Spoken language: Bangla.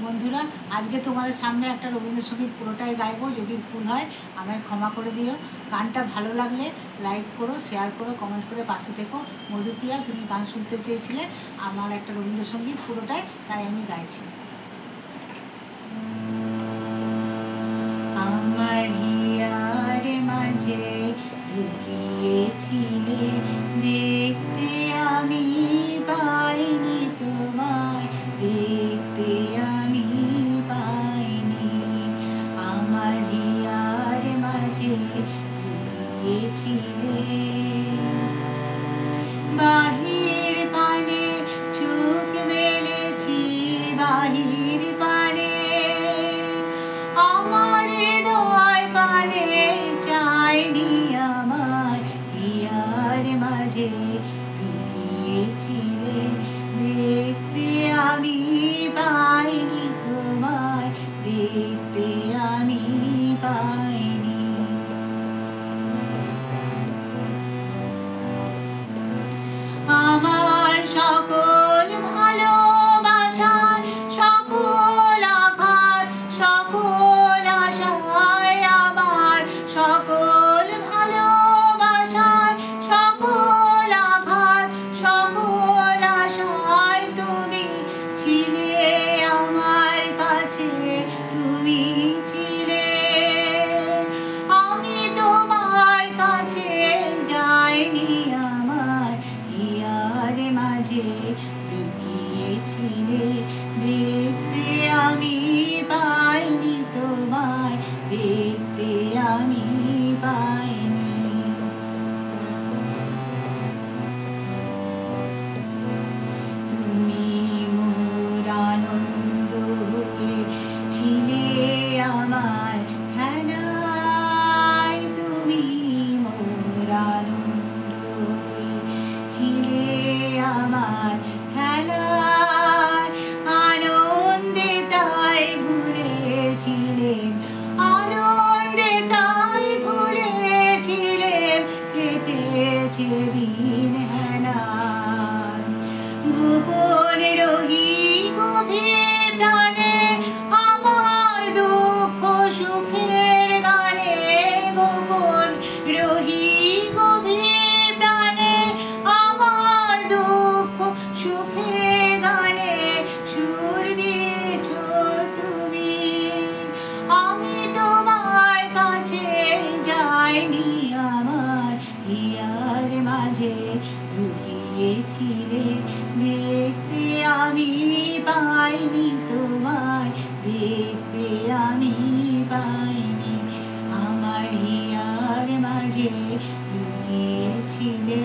বন্ধুরা, আজকে তোমাদের সামনে একটা রবীন্দ্রসঙ্গীত পুরোটাই গাইবো। যদি ভুল হয় আমায় ক্ষমা করে দিও। গানটা ভালো লাগলে লাইক করো, শেয়ার করো, কমেন্ট করে পাশে থেকো। মধুপ্রিয়া, তুমি গান শুনতে চেয়েছিলে, আমার একটা রবীন্দ্রসঙ্গীত পুরোটাই, তাই আমি গাইছি। আমার হিয়ার মাঝে লুকিয়েছিলে, দেখতে আমি পাইনি তোমায়, দেখতে আমি পাইনি। আমার হিয়ার মাঝে লুকিয়েছিলে, বাহির পানে চোখ মেলেছি, বাহির পানে আমার হৃদয় পানে চাইনি। আমার হিয়ার মাঝে লুকিয়েছিলে, দেখতে আমি পাইনি তোমায়, দেখতে আমি পাইনি। আমার সকল ভালোবাসার, সকল আঘাত, সকল আশায়, আমার সকল ভালোবাসার, সকল আঘাত, সকল আশায় তুমি ছিলে আমার কাছে, তুমি ছিলে। আমি তোমার কাছে যাইনি, আমার হিয়ার মাঝে লুকিয়েছিলে, দেখতে আমি পাইনি তোমায়, দেখতে আমি পাইনি। তুমি মোর আনন্দ হয়ে ছিলে আমার খেলায়, তুমি মোর আনন্দ হয়ে ছিলে আমার খেলায়। আনন্দে তাই ভুলেছিলেন, আনন্দে তাই ভুলেছিলেন, কেটেছে দিন হেলায়। গোপন রহি গভীর প্রাণে আমার দুঃখ সুখের গানে, গোপন রহি গভীর প্রাণে আমার দুঃখ সুখের গানে সুর দিয়েছ তুমি। আমি তোমার কাছে যাইনি, আমার হিয়ার মাঝে লুকিয়েছিলে, দেখতে আমি পাইনি তোমায়, দেখতে আমি পাইনি। আমার হিয়ার মাঝে লুকিয়েছিলে।